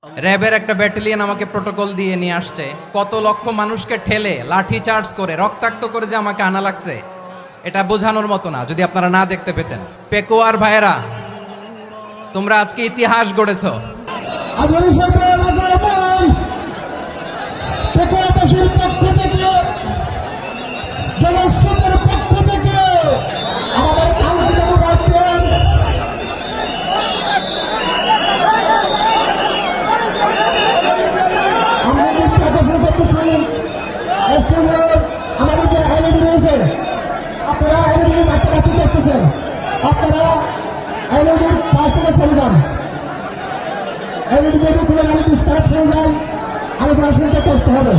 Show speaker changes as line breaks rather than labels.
র্যাবের একটা ব্যাটালিয়ন আমাকে প্রোটোকল দিয়ে নিয়ে আসছে, কত লক্ষ মানুষকে ঠেলে লাঠি চার্জ করে রক্তাক্ত করে যে আমাকে আনা লাগছে, এটা বোঝানোর মতো না যদি আপনারা না দেখতে পেতেন। পেকুয়ার ভাইয়েরা, তোমরা আজকে ইতিহাস গড়েছ।
পেকুয়াবাসীর পক্ষ থেকে, জনস্রোতের পক্ষ থেকে আমাদের কাউন্সিলর আছেন, আমরা দৃষ্টি আকর্ষণ করতেছি আমাদের যে এলইডি রয়েছে, আপনারা এলইডি কাছাকাছি দেখতেছেন, আপনারা এলইডির পাশ থেকে চলে যান। এলইডি যদি কোনো এলইডি স্টার্ট হয়ে যায় আলোচনা শুনতে কষ্ট হবে।